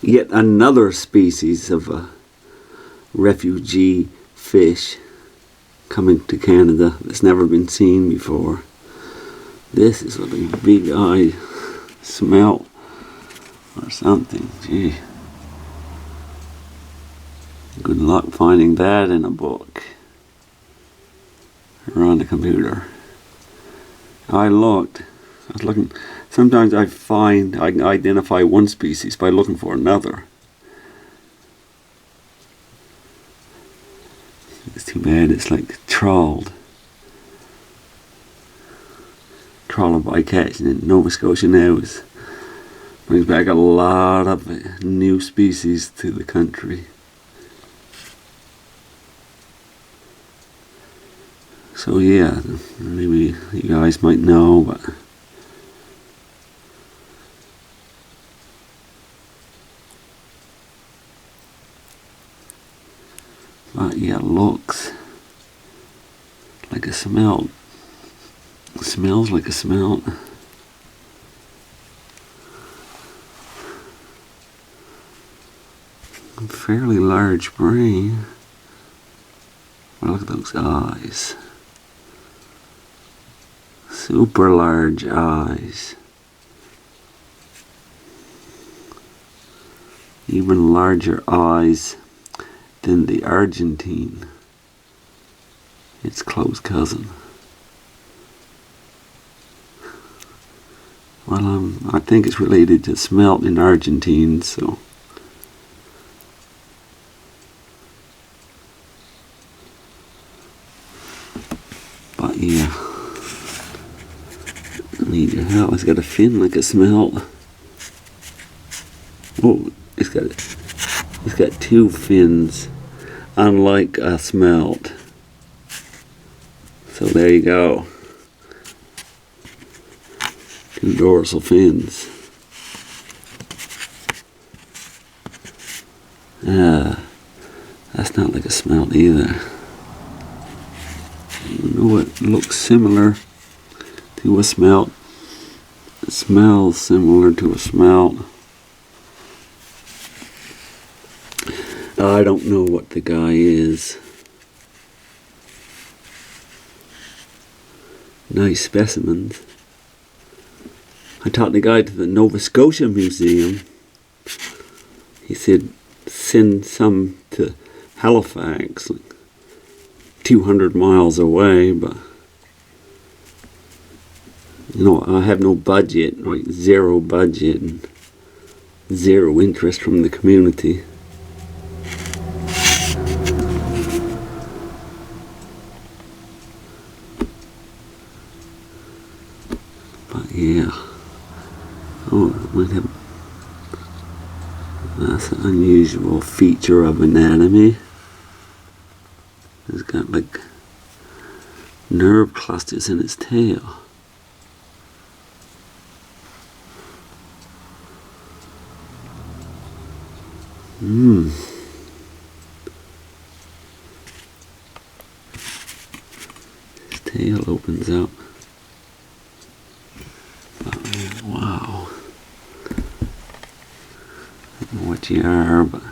Yet another species of a refugee fish coming to Canada that's never been seen before. This is what a big eye smelt or something. Gee. Good luck finding that in a book or on the computer. I was looking. Sometimes I can identify one species by looking for another. It's too bad it's like trawled bycatch in Nova Scotia now brings back a lot of new species to the country. So yeah, maybe you guys might know, but yeah, it looks like a smelt. It smells like a smelt. A fairly large brain. Well, look at those eyes. Super large eyes. Even larger eyes than the Argentine, its close cousin. Well, I think it's related to smelt in Argentine, so. But yeah. Need your help. It's got a fin like a smelt. Oh, it's got two fins, unlike a smelt. So there you go. Two dorsal fins. That's not like a smelt either. You know what looks similar to a smelt? It smells similar to a smelt. I don't know what the guy is. Nice specimens. I talked the guy to the Nova Scotia Museum. He said send some to Halifax, like 200 miles away, but you know, I have no budget, like zero budget and zero interest from the community. But yeah. Oh, it might have. That's an unusual feature of anatomy. It's got like nerve clusters in its tail. His tail opens up. Wow. I don't know what you are, but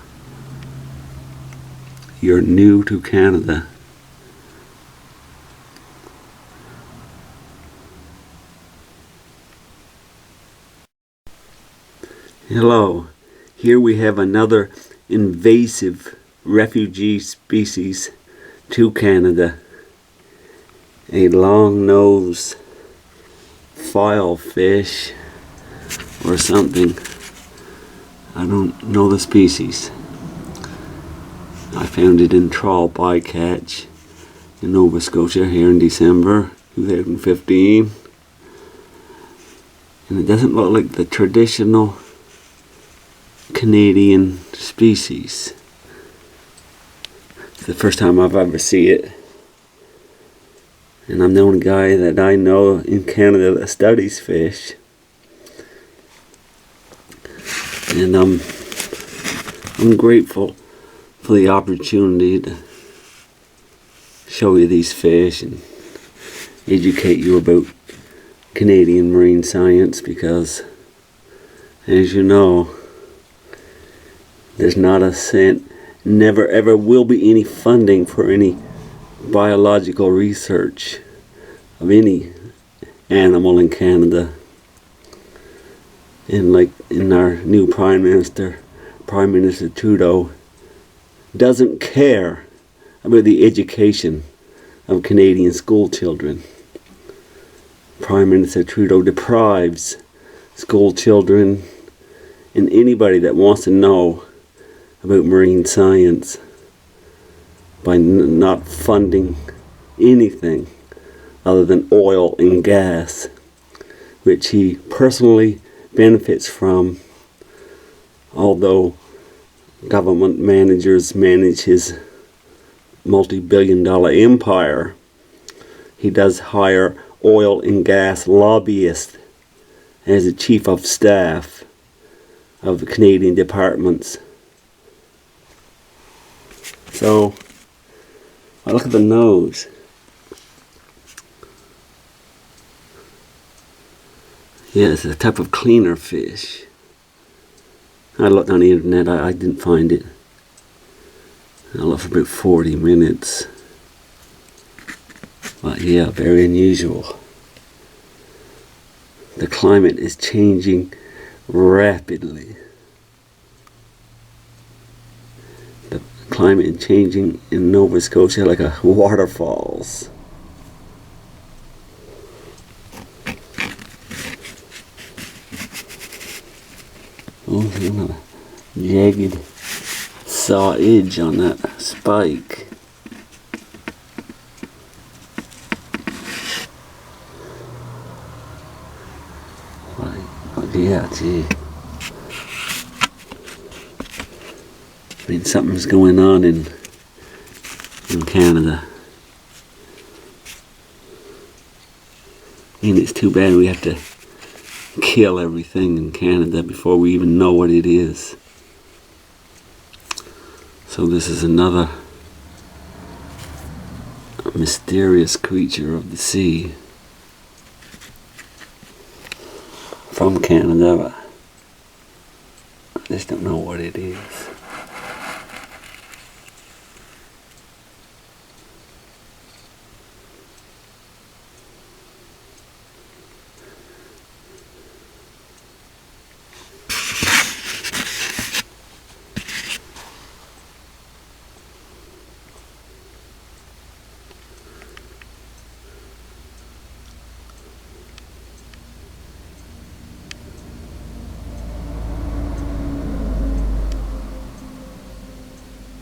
you're new to Canada. Hello. Here we have another invasive refugee species to Canada. A long-nosed filefish or something. I don't know the species. I found it in trawled bycatch in Nova Scotia here in December 2015. And it doesn't look like the traditional Canadian species. It's the first time I've ever seen it. And I'm the only guy that I know in Canada that studies fish. And I'm grateful for the opportunity to show you these fish and educate you about Canadian marine science, because as you know, There's not a cent, never ever will be any funding for any biological research of any animal in Canada. And like in our new Prime Minister Trudeau doesn't care about the education of Canadian school children. Prime Minister Trudeau deprives school children and anybody that wants to know about marine science by not funding anything other than oil and gas, which he personally benefits from, although government managers manage his multi-billion-dollar empire. He does hire oil and gas lobbyists as the chief of staff of the Canadian departments. So, I look at the nose. Yeah, it's a type of cleaner fish. I looked on the internet, I didn't find it. I looked for about 40 minutes. But yeah, very unusual. The climate is changing rapidly. The climate is changing in Nova Scotia like a waterfalls. Oh, there's another jagged saw edge on that spike. But yeah, gee. I mean, something's going on in Canada. And it's too bad we have to kill everything in Canada before we even know what it is. So this is another mysterious creature of the sea from Canada. I just don't know what it is.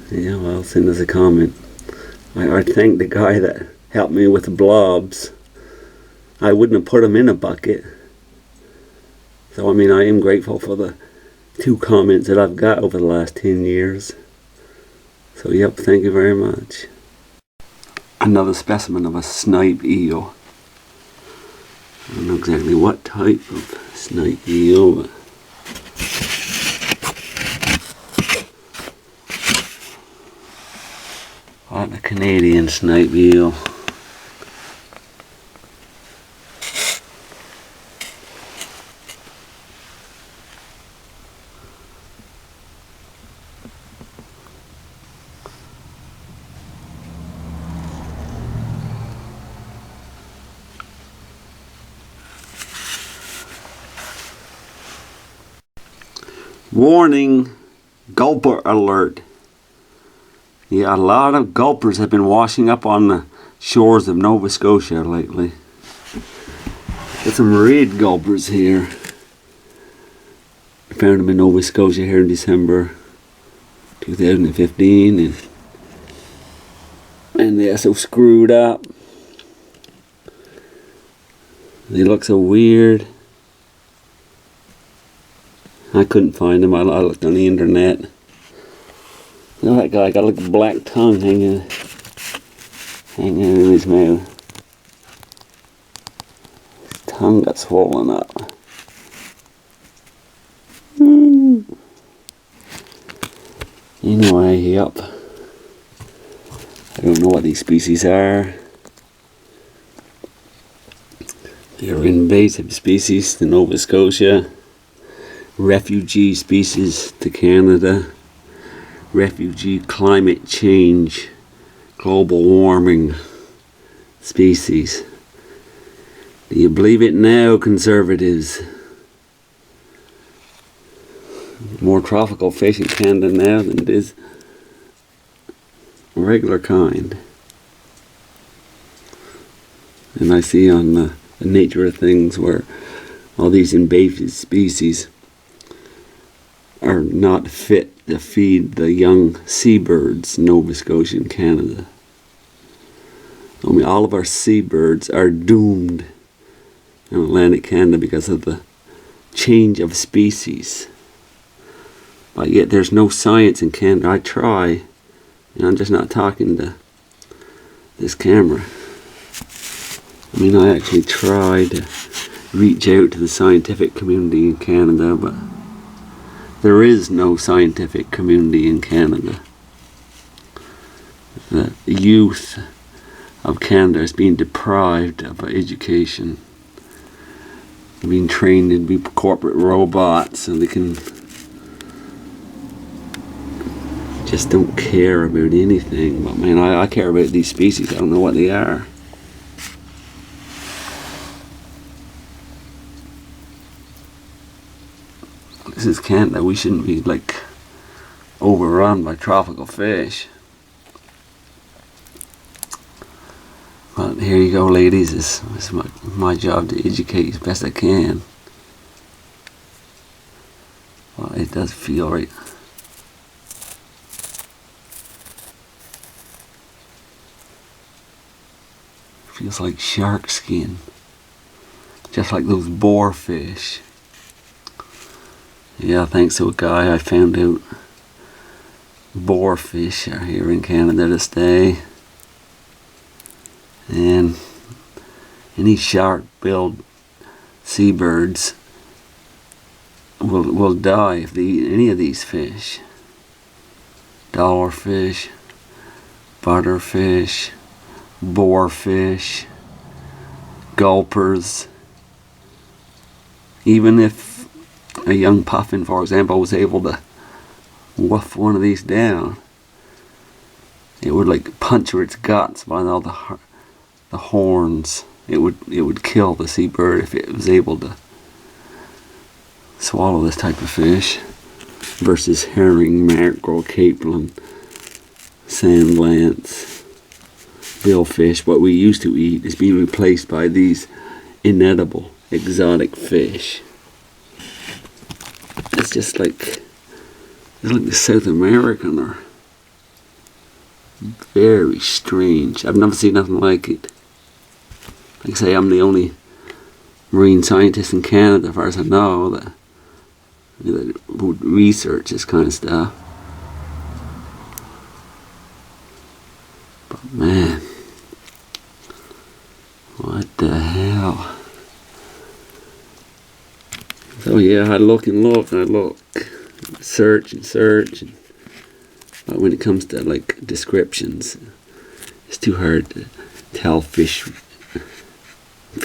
Yeah, well, send us a comment. I thank the guy that helped me with the blobs. I wouldn't have put them in a bucket. So, I mean, I am grateful for the 2 comments that I've got over the last 10 years. So, yep, thank you very much. Another specimen of a snipe eel. I don't know exactly what type of snipe eel, but a Canadian snipe eel. Warning, gulper alert. Yeah, a lot of gulpers have been washing up on the shores of Nova Scotia lately. Got some red gulpers here. I found them in Nova Scotia here in December 2015, and they are so screwed up. They look so weird. I couldn't find them. I looked on the internet. You know that guy got like a black tongue hanging in his mouth. His tongue got swollen up. Anyway, yep. I don't know what these species are. They're invasive species to Nova Scotia. Refugee species to Canada. refugee climate change, global warming species. Do you believe it now, conservatives? More tropical fish in Canada now than it is regular kind. And I see on the nature of things where all these invasive species are not fit to feed the young seabirds in Nova Scotia and Canada. I mean, all of our seabirds are doomed in Atlantic Canada because of the change of species. But yet there's no science in Canada. I try, and I'm just not talking to this camera. I mean, I actually try to reach out to the scientific community in Canada, but there is no scientific community in Canada. The youth of Canada is being deprived of education. They're being trained to be corporate robots, and they can just don't care about anything. But man, I care about these species. I don't know what they are. This is Canada. We shouldn't be like overrun by tropical fish. But here you go, ladies. It's my job to educate as best I can. Well, it does feel right. Feels like shark skin. Just like those boarfish. Yeah, thanks to a guy I found out boarfish are here in Canada to stay. And any shark-billed seabirds will die if they eat any of these fish. Dollarfish, butterfish, boarfish, gulpers. Even if a young puffin, for example, was able to wolf one of these down, it would like puncture its guts by all the horns. It would kill the seabird if it was able to swallow this type of fish. Versus herring, mackerel, capelin, sand lance, billfish. What we used to eat is being replaced by these inedible exotic fish. It's just like the South American are very strange. I've never seen nothing like it. Like I say, I'm the only marine scientist in Canada, as far as I know, that would research this kind of stuff. But man, what the hell? So yeah, I look and look and I look, search and search, but when it comes to like descriptions, it's too hard to tell fish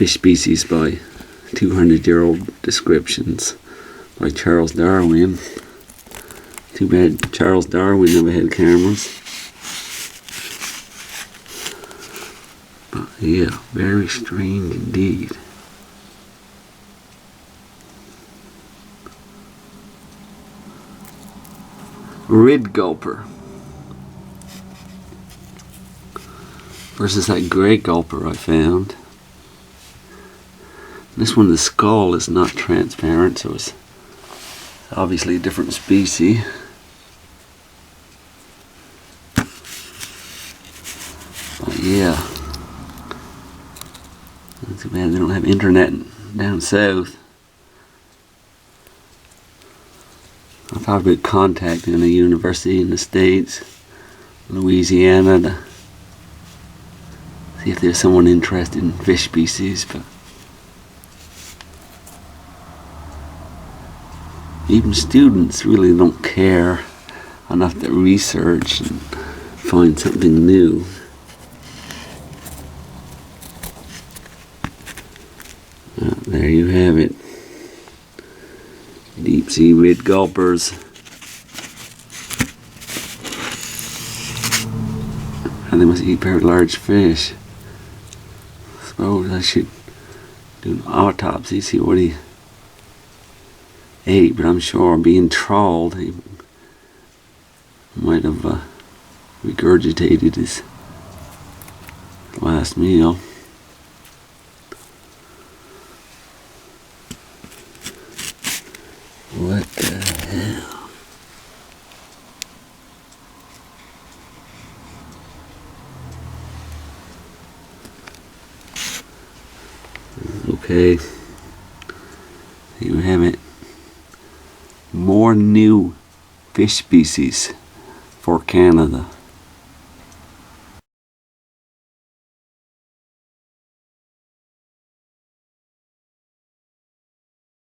species by 200-year-old descriptions by Charles Darwin. Too bad Charles Darwin never had cameras. But yeah, very strange indeed. Red gulper versus that gray gulper I found. This one, the skull is not transparent, so it's obviously a different species. But yeah, too bad they don't have internet down south. I thought about contacting a university in the States, Louisiana, to see if there's someone interested in fish species, but even students really don't care enough to research and find something new. There you have it. Deep sea red gulpers. they must eat very large fish. I suppose I should do an autopsy, see what he ate, but I'm sure being trawled, he might have regurgitated his last meal. What the hell? Okay, here you have it. More new fish species for Canada.